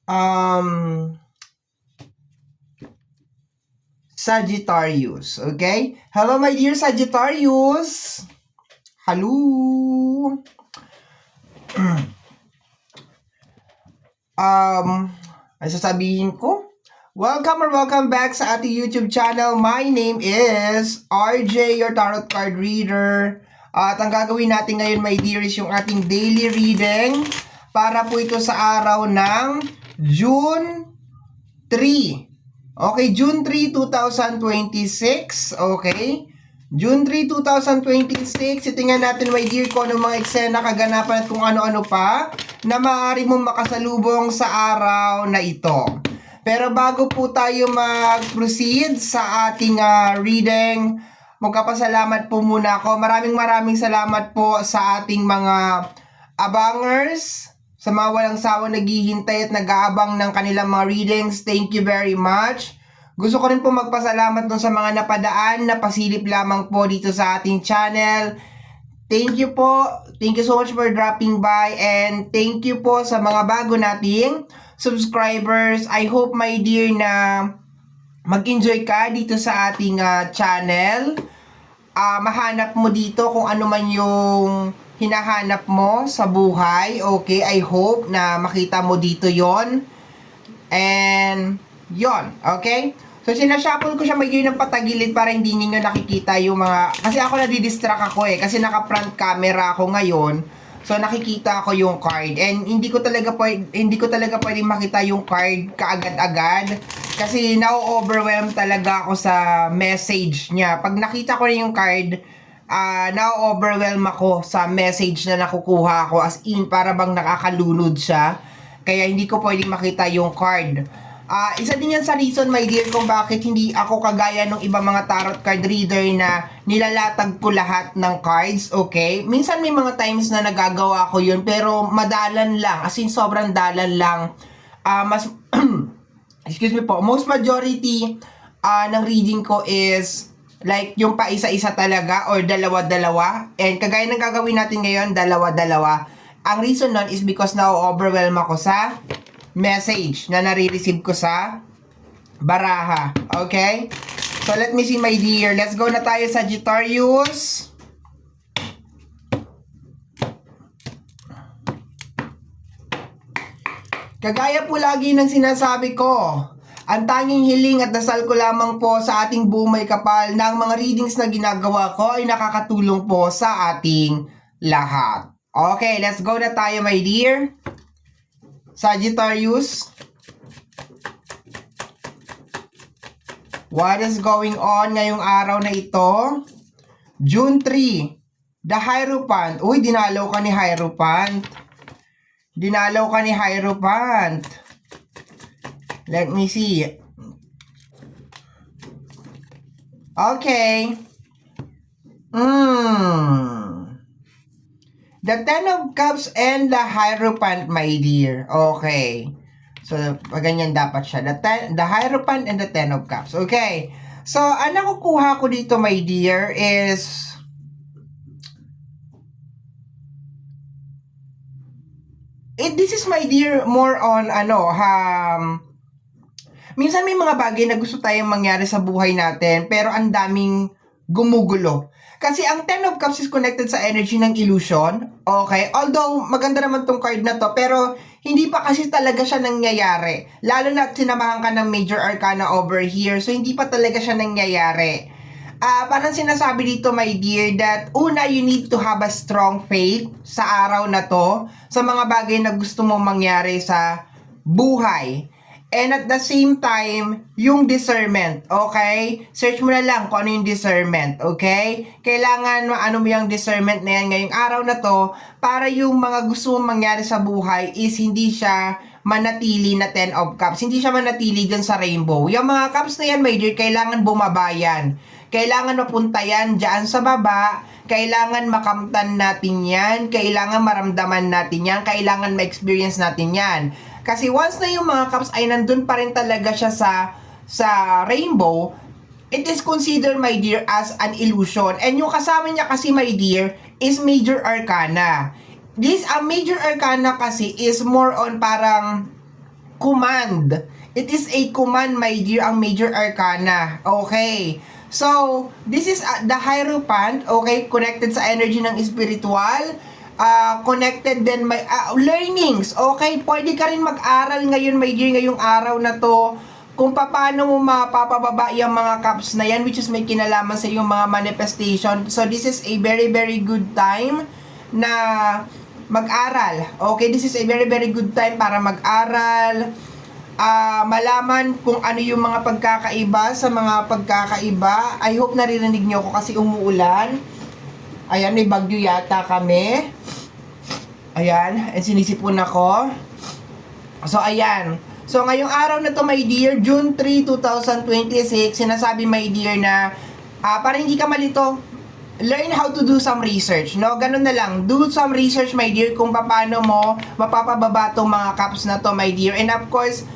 um, Sagittarius. Okay? Hello, my dear Sagittarius. Hello. Ay sasabihin ko? Welcome or welcome back sa ating YouTube channel. My name is RJ, your Tarot Card Reader. At ang gagawin natin ngayon, my dear, is yung ating daily reading para po ito sa araw ng June 3. Okay, June 3, 2026. Okay, June 3, 2026. Itingnan natin, my dear, kung ano mga eksena, kaganapan at kung ano-ano pa na maaari mong makasalubong sa araw na ito. Pero bago po tayo mag-proceed sa ating reading, magpapasalamat po muna ako. Maraming salamat po sa ating mga abangers, sa mga walang sawang naghihintay at nag-aabang ng kanilang mga readings. Thank you very much. Gusto ko rin po magpasalamat dun sa mga napadaan na pasilip lamang po dito sa ating channel. Thank you po. Thank you so much for dropping by, and thank you po sa mga bago nating subscribers. I hope, my dear, na mag-enjoy ka dito sa ating channel. Mahanap mo dito kung ano man yung hinahanap mo sa buhay. Okay, I hope na makita mo dito yon. And yon, okay? So sinashuffle ko siya may ng patagilid para hindi niyo nakikita yung mga, kasi ako nadidistract ako kasi naka-front camera ako ngayon. So nakikita ko yung card, and hindi ko talaga pwedeng makita yung card kaagad-agad kasi na-overwhelm talaga ako sa message niya. Pag nakita ko na yung card, na-overwhelm ako sa message na nakukuha ko, as in para bang nakakalunod siya. Kaya hindi ko pwedeng makita yung card. Isa din yan sa reason, my dear, kung bakit hindi ako kagaya ng ibang mga tarot card reader na nilalatag ko lahat ng cards, okay? Minsan may mga times na nagagawa ko yun, pero madalan lang, as in sobrang dalan lang. Excuse me po, most majority ng reading ko is like yung pa isa-isa talaga or dalawa-dalawa. And kagaya ng gagawin natin ngayon, dalawa-dalawa. Ang reason nun is because na-overwhelm ako sa message na nare-receive ko sa baraha. Okay? So, let me see, my dear. Let's go na tayo, Sagittarius. Kagaya po lagi ng sinasabi ko, ang tanging hiling at dasal ko lamang po sa ating bumay kapal ng mga readings na ginagawa ko ay nakakatulong po sa ating lahat. Okay, let's go na tayo, my dear. Sagittarius, what is going on ngayong araw na ito? June 3, the Hierophant. Uy, dinalaw ka ni Hierophant. Dinalaw ka ni Hierophant. Let me see. Okay. The Ten of Cups and the Hierophant, my dear. Okay. So, ganyan dapat siya. The Hierophant and the Ten of Cups. Okay. So, ang nakukuha ko dito, my dear, is this is, my dear, more on minsan may mga bagay na gusto tayong mangyari sa buhay natin, pero ang daming gumugulo. Kasi ang Ten of Cups is connected sa energy ng illusion. Okay? Although, maganda naman tong card na to, pero hindi pa kasi talaga siya nangyayari. Lalo na sinamahan ka ng Major Arcana over here, so hindi pa talaga siya nangyayari. Parang sinasabi dito, my dear, that una, you need to have a strong faith sa araw na to, sa mga bagay na gusto mong mangyari sa buhay. And at the same time, yung discernment, okay? Search mo na lang kung ano yung discernment, okay? Kailangan maano mo yung discernment na yan ngayong araw na to para yung mga gusto mong mangyari sa buhay is hindi siya manatili na Ten of Cups. Hindi siya manatili dyan sa rainbow. Yung mga cups na yan, my dear, kailangan bumabayan. Kailangan mapunta yan dyan sa baba. Kailangan makamtan natin yan. Kailangan maramdaman natin yan. Kailangan ma-experience natin yan. Kasi once na yung mga cups ay nandun pa rin talaga siya sa rainbow, it is considered, my dear, as an illusion. And yung kasama niya kasi, my dear, is Major Arcana. This Major Arcana kasi is more on parang command. It is a command, my dear, ang major arcana. Okay. So, this is the Hierophant, okay, connected sa energy ng spiritual, connected din may learnings, okay? Pwede ka rin mag-aral ngayon, my dear, ngayong araw na to, kung paano mo mapapababa yung mga cups na yan, which is may kinalaman sa yung mga manifestation. So, this is a very, very good time na mag-aral. Okay, this is a very, very good time para mag-aral, malaman kung ano yung mga pagkakaiba sa mga pagkakaiba. I hope naririnig nyo ako kasi umuulan. Ayan, may bagyo yata kami. Ayan, and sinisipon ako. So, ayan. So, ngayong araw na to, my dear, June 3, 2026, sinasabi, my dear, na para hindi ka malito, learn how to do some research, no? Ganun na lang. Do some research, my dear, kung paano mo mapapababa tong mga cups na to, my dear. And of course,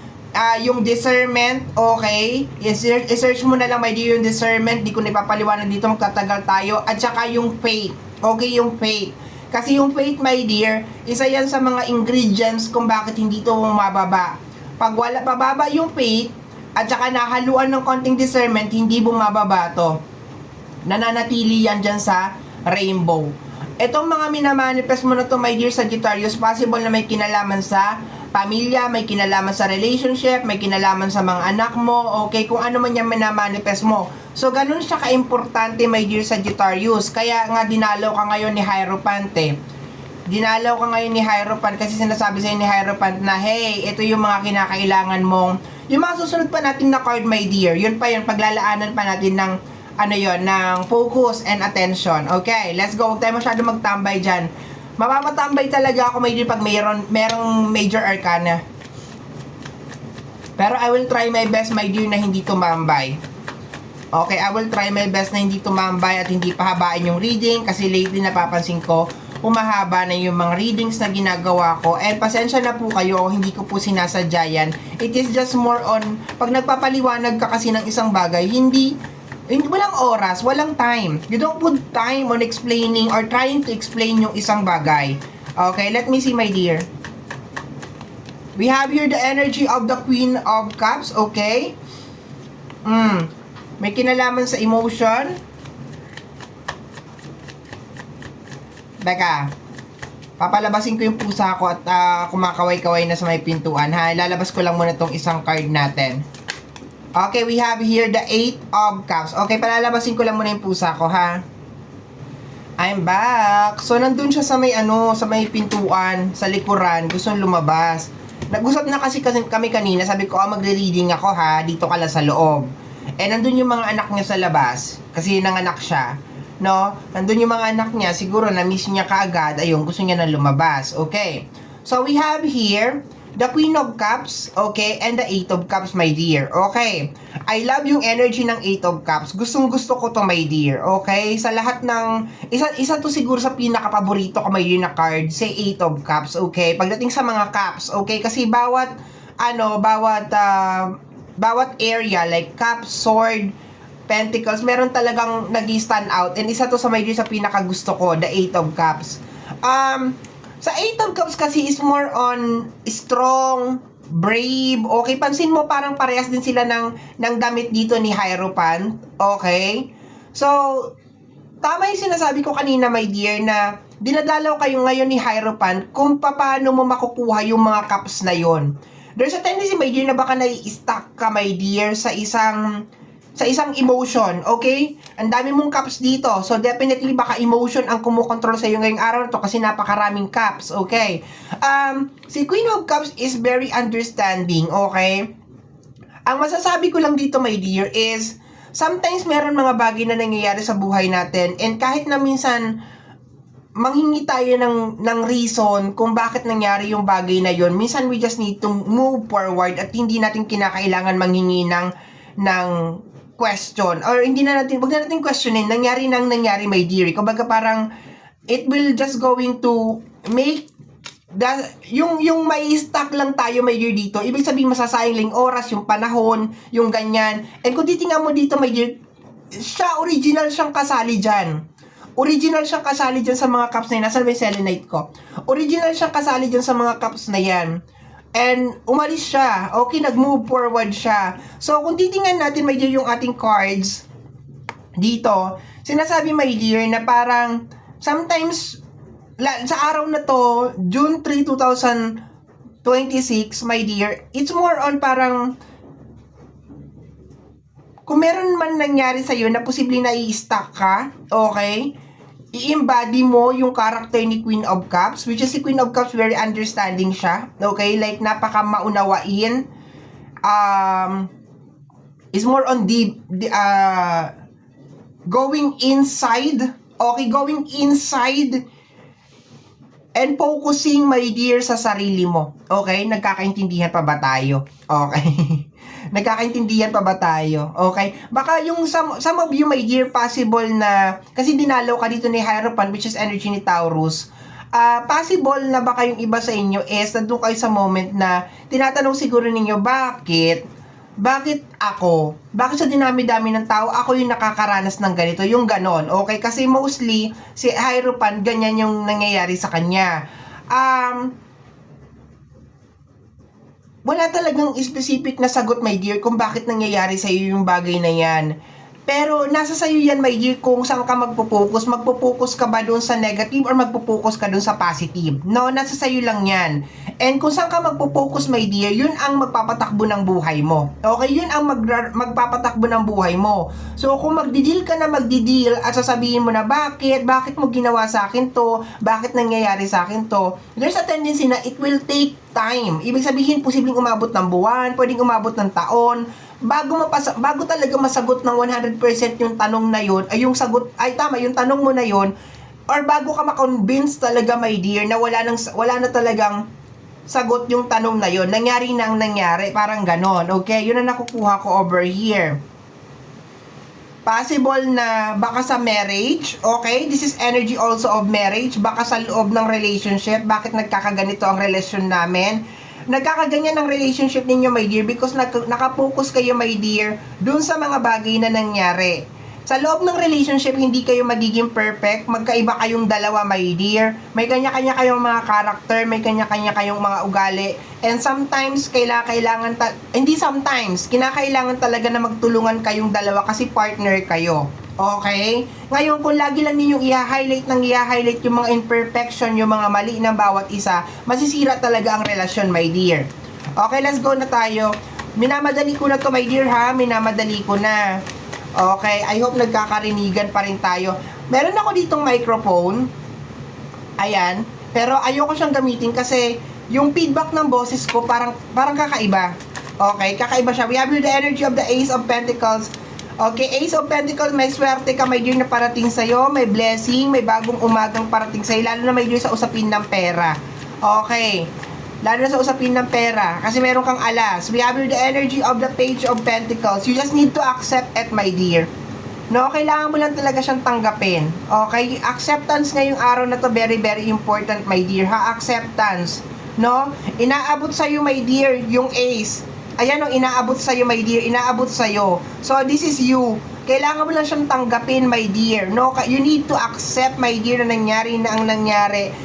yung discernment, okay? I-search mo na lang, my dear, yung discernment. Di ko napapaliwanag dito, magtatagal tayo. At saka yung faith. Okay, yung faith. Kasi yung faith, my dear, isa yan sa mga ingredients kung bakit hindi to mababa. Pag wala pababa yung faith, at saka nahaluan ng konting discernment, hindi bumababa to. Nananatili yan dyan sa rainbow. Itong mga minamanifest mo na to, my dear Sagittarius, possible na may kinalaman sa pamilya, may kinalaman sa relationship, may kinalaman sa mga anak mo, okay, kung ano man yung minamanifest mo. So, ganun siya ka-importante, my dear Sagittarius. Kaya nga dinalaw ka ngayon ni Hierophant eh. Dinalaw ka ngayon ni Hierophant kasi sinasabi sa'yo ni Hierophant na, hey, ito yung mga kinakailangan mong, yung mga susunod pa natin na card, my dear, yun pa yun, paglalaanan pa natin ng, ano yon, ng focus and attention. Okay, let's go. Huwag tayo masyado magtambay dyan. Mapamatambay talaga ako, my dear, pag merong major arcana. Pero I will try my best, my dear, na hindi tumambay. Okay, I will try my best na hindi tumambay at hindi pahabain yung reading kasi lately napapansin ko umahaba na yung mga readings na ginagawa ko. And pasensya na po kayo, hindi ko po sinasadya yan. It is just more on, pag nagpapaliwanag ka kasi ng isang bagay, hindi walang oras, walang time. You don't put time on explaining or trying to explain yung isang bagay. Okay, let me see, my dear. We have here the energy of the Queen of Cups, okay? May kinalaman sa emotion. Teka, papalabasin ko yung pusa ko at kumakaway-kaway na sa may pintuan, ha? Lalabas ko lang muna tong isang card natin. Okay, we have here the 8 of Cups. Okay, palalabasin ko lang muna yung pusa ko, ha? I'm back. So, nandun siya sa may sa may pintuan, sa likuran, gustong lumabas. Nag-usap na kasi kami kanina, sabi ko, magre-reading ako, ha? Dito ka lang sa loob. Eh, nandun yung mga anak niya sa labas, kasi nanganak siya. No? Nandun yung mga anak niya, siguro na-miss niya kaagad, ayun, gusto niya na lumabas. Okay. So, we have here the Queen of Cups, okay, and the 8 of Cups, my dear. Okay. I love yung energy ng 8 of Cups. Gustong-gusto ko to, my dear. Okay? Sa lahat ng, isa to siguro sa pinaka-paborito ko, my dear, na card, say 8 of Cups, okay? Pagdating sa mga cups, okay? Kasi bawat area, like cups, sword, pentacles, meron talagang nag-stand out. And isa to sa, my dear, sa pinaka-gusto ko, the 8 of Cups. Sa 8 of Cups kasi is more on strong, brave, okay? Pansin mo parang parehas din sila ng damit dito ni Hierophant, okay? So, tama yung sinasabi ko kanina, my dear, na dinadalaw kayo ngayon ni Hierophant kung paano mo makukuha yung mga cups na yon. There's a tendency, my dear, na baka nai-stuck ka, my dear, sa isang emotion, okay? Ang dami mong cups dito. So, definitely, baka emotion ang kumukontrol sa iyo ngayong araw na to kasi napakaraming cups, okay? Si Queen of Cups is very understanding, okay? Ang masasabi ko lang dito, my dear, is sometimes meron mga bagay na nangyayari sa buhay natin and kahit na minsan manghingi tayo ng reason kung bakit nangyari yung bagay na yon, minsan we just need to move forward at hindi natin kinakailangan manghingi ng question or wag na natin questionin, nangyari, my dear. Kumbaga parang it will just going to make yung may stuck lang tayo, my dear, dito. Ibig sabihin masasayang lang oras, yung panahon, yung ganyan. And kung titingnan mo dito, my dear, original siyang kasali dyan. Original siyang kasali dyan sa mga cups na yan. Nasaan ba yung selenite ko? Original siyang kasali dyan sa mga cups na yan. And umalis siya. Okay, nag-move forward siya. So, kung titingnan natin, my dear, yung ating cards dito, sinasabi, my dear, na parang sometimes sa araw na to, June 3, 2026, my dear, it's more on parang kung meron man nangyari sa'yo na posibleng nai-stuck ka, okay, i-embody mo yung character ni Queen of Cups, which is si Queen of Cups, very understanding siya, okay, like napaka maunawain, is more on going inside, okay, going inside and focusing, my dear, sa sarili mo. Okay? Nagkakaintindihan pa ba tayo? Okay? Nagkakaintindihan pa ba tayo? Okay? Baka yung some of you, my dear, possible na, kasi dinalaw ka dito ni Hierophant, which is energy ni Taurus, possible na baka yung iba sa inyo is nandun kayo sa moment na tinatanong siguro ninyo, bakit ako? Bakit sa dinami-dami ng tao, ako yung nakakaranas ng ganito? Yung ganon, okay? Kasi mostly, si Hierophant, ganyan yung nangyayari sa kanya. Wala talagang specific na sagot, my dear, kung bakit nangyayari sa iyo yung bagay na yan. Pero nasa sayo yan, my dear, kung saan ka magpo-focus. Magpo-focus ka ba doon sa negative or magpo-focus ka doon sa positive? No, nasa sayo lang yan. And kung saan ka magpo-focus, my dear, yun ang magpapatakbo ng buhay mo. Okay, yun ang magpapatakbo ng buhay mo. So, kung magdi-deal ka na magdi-deal at sasabihin mo na bakit mo ginawa sa akin to, bakit nangyayari sa akin to, there's a tendency na it will take time. Ibig sabihin, posibleng umabot ng buwan, pwedeng umabot ng taon, bago talaga masagot ng 100% yung tanong na yun, ay yung sagot, ay tama, yung tanong mo na yun, or bago ka ma-convince talaga, my dear, na wala na talagang sagot yung tanong na yun, nangyari na ang nangyari, parang ganon, okay? Yun ang nakukuha ko over here. Possible na baka sa marriage, okay? This is energy also of marriage, baka sa loob ng relationship, bakit nagkakaganito ang relasyon namin? Nagkakaganyan ang relationship ninyo, my dear, because nakapokus kayo, my dear, dun sa mga bagay na nangyari. Sa loob ng relationship, hindi kayo magiging perfect, magkaiba kayong dalawa, my dear. May kanya-kanya kayong mga character, may kanya-kanya kayong mga ugali, and sometimes, kinakailangan talaga na magtulungan kayong dalawa kasi partner kayo. Okay? Ngayon, kung lagi lang ninyong i-highlight yung mga imperfection, yung mga mali ng bawat isa, masisira talaga ang relasyon, my dear. Okay, let's go na tayo. Minamadali ko na to, my dear, ha? Minamadali ko na. Okay, I hope nagkakarinigan pa rin tayo. Meron ako ditong microphone. Ayan. Pero ayoko siyang gamitin kasi yung feedback ng boses ko parang kakaiba. Okay, kakaiba siya. We have here the energy of the Ace of Pentacles. Okay, Ace of Pentacles, may swerte ka, my dear, na parating sa'yo, may blessing, may bagong umagang parating sa'yo, lalo na, my dear, sa usapin ng pera. Okay, lalo na sa usapin ng pera, kasi meron kang alas. We have here the energy of the Page of Pentacles. You just need to accept it, my dear. No, kailangan mo lang talaga siyang tanggapin. Okay, acceptance ngayong araw na to, very, very important, my dear, ha? Acceptance. No, inaabot sa'yo, my dear, yung Ace. Ayan o, inaabot sa'yo, my dear. Inaabot sa'yo. So, this is you. Kailangan mo lang siyang tanggapin, my dear. No? You need to accept, my dear, na nangyari na ang nangyari.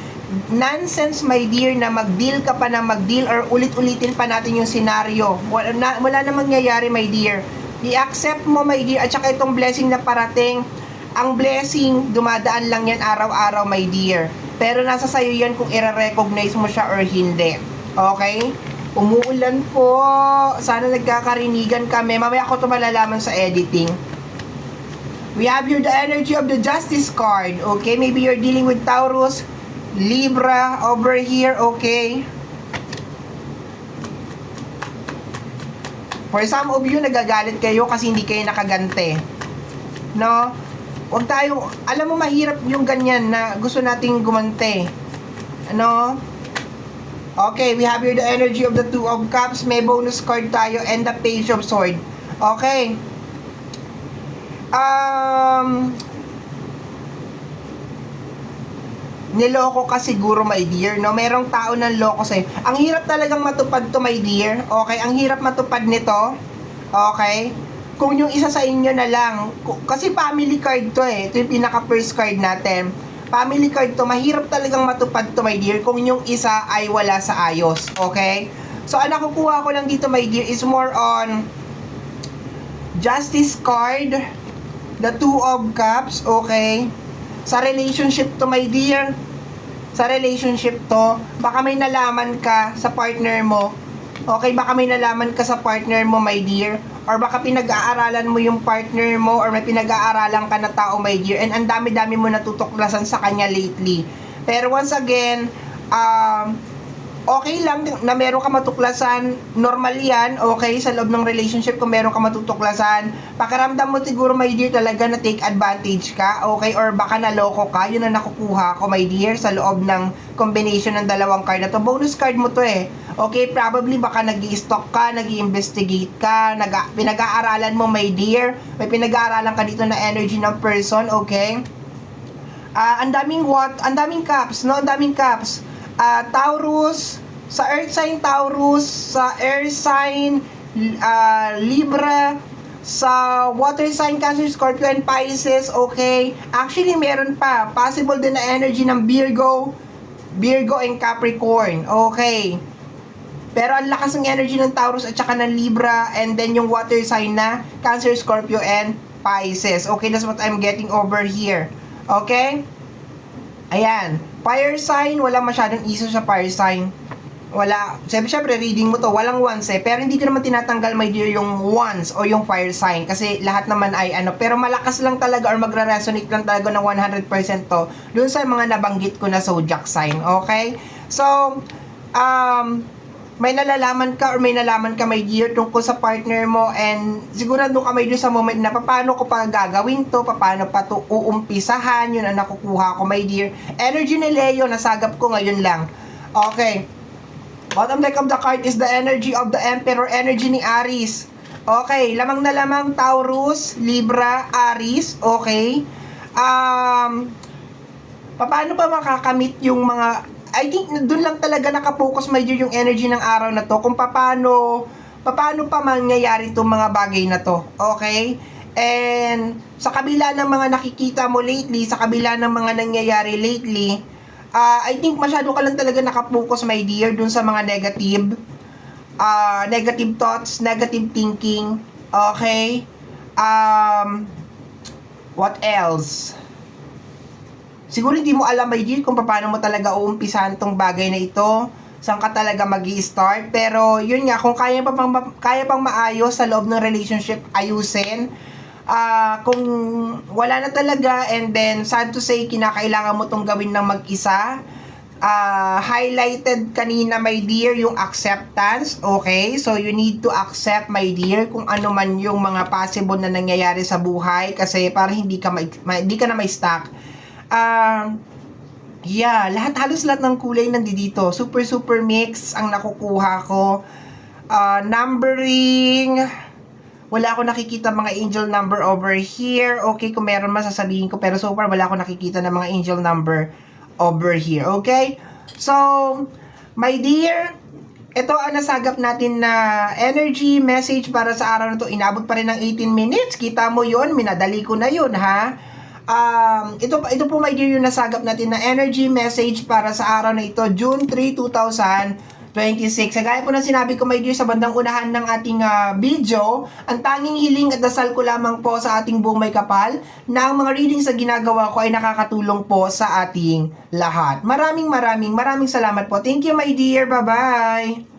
Nonsense, my dear, na mag-deal ka pa na mag-deal or ulit-ulitin pa natin yung senaryo. Wala na mangyayari, my dear. I-accept mo, my dear. At saka itong blessing na parating, ang blessing, dumadaan lang yan araw-araw, my dear. Pero nasa sa'yo yan kung i-recognize mo siya or hindi. Okay? Umuulan po. Sana nagkakarinigan kami. Mamaya ako ito malalaman sa editing. We have here the energy of the Justice card. Okay, maybe you're dealing with Taurus, Libra over here. Okay. For some of you, nagagalit kayo kasi hindi kayo nakagante. No? Huwag tayo, alam mo mahirap yung ganyan na gusto nating gumante. Ano? Okay, we have here the energy of the Two of Cups. May bonus card tayo and the Page of Sword. Okay. Niloko ka siguro, my dear, no? Merong tao ng loko sa'yo. Ang hirap talagang matupad to, my dear. Okay, ang hirap matupad nito. Okay? Kung yung isa sa inyo na lang, kasi family card to eh. Ito yung pinaka first card natin. Family card to, mahirap talagang matupad to, my dear, kung yung isa ay wala sa ayos, okay? So, ang nakukuha ko lang dito, my dear, is more on Justice card, the Two of Cups, okay? Sa relationship to, my dear, sa relationship to, baka may nalaman ka sa partner mo. Okay, baka may nalaman ka sa partner mo, my dear. Or baka pinag-aaralan mo yung partner mo or may pinag-aaralan ka na tao, my dear. And ang dami-dami mo natutuklasan sa kanya lately. Pero once again, okay lang na meron ka matuklasan, normal yan, okay, sa loob ng relationship kung meron ka matutuklasan. Pakiramdam mo siguro, my dear, talaga na take advantage ka, okay, or baka naloko ka, yun ang nakukuha ko, my dear, sa loob ng combination ng dalawang card na to. Bonus card mo to eh, okay, probably baka nag-i-stalk ka, nag-i-investigate ka, pinag-aaralan mo, my dear, may pinag-aaralan ka dito na energy ng person, okay. Ang daming cups, no, ang daming cups. Taurus, sa earth sign Taurus, sa air sign Libra, sa water sign Cancer, Scorpio, and Pisces, okay? Actually, meron pa. Possible din na energy ng Virgo and Capricorn, okay? Pero ang lakas ng energy ng Taurus at saka ng Libra, and then yung water sign na Cancer, Scorpio, and Pisces. Okay, that's what I'm getting over here. Okay? Ayan. Fire sign, wala masyadong issue sa fire sign. Wala. Siyempre, reading mo to, walang ones eh. Pero hindi ko naman tinatanggal, my dear, yung ones o yung fire sign. Kasi lahat naman ay ano. Pero malakas lang talaga or magre-resonate lang talaga ng 100% to dun sa mga nabanggit ko na zodiac sign. Okay? So, may nalalaman ka or may nalaman ka, my dear, tungkol sa partner mo, and sigurado ka, my dear, sa moment na paano ko pa gagawin to, paano pa to uumpisahan, yun ang nakukuha ko, my dear. Energy ni Leo, nasagap ko ngayon lang. Okay. Bottom deck of the card is the energy of the Emperor, energy ni Aries. Okay, lamang na lamang Taurus, Libra, Aries, okay. Paano pa makakamit yung mga, I think doon lang talaga nakapokus, my dear, yung energy ng araw na to, kung paano pa mangyayari itong mga bagay na to, okay? And sa kabila ng mga nakikita mo lately, sa kabila ng mga nangyayari lately, I think masyado ka lang talaga nakapokus, my dear, dun sa mga negative thoughts, negative thinking, okay? What else? Siguro hindi mo alam, my dear, kung paano mo talaga uumpisahan tong bagay na ito, saan ka talaga magi-start. Pero yun nga, kung kaya pang maayos sa loob ng relationship, ayusin. Kung wala na talaga, and then sad to say, kinakailangan mo tong gawin ng mag-isa. Highlighted kanina, my dear, yung acceptance, okay? So you need to accept, my dear, kung ano man yung mga possible na nangyayari sa buhay, kasi para hindi ka na may stuck. Yeah, halos lahat ng kulay nandito. Super mix ang nakukuha ko. Numbering, wala ako nakikita mga angel number over here. Okay, kung meron masasabihin ko, pero so far wala ako nakikita ng mga angel number over here. Okay? So, my dear, ito ang nasagap natin na energy message para sa araw na to. Inabot pa rin ng 18 minutes. Kita mo yun, minadali ko na yun, ha? Ito po, my dear, yung nasagap natin na energy message para sa araw na ito, June 3, 2026. Gaya po ng sinabi ko, my dear, sa bandang unahan ng ating video, ang tanging hiling at dasal ko lamang po sa ating buong may kapal na ang mga readings na ginagawa ko ay nakakatulong po sa ating lahat. Maraming salamat po. Thank you, my dear. Bye-bye!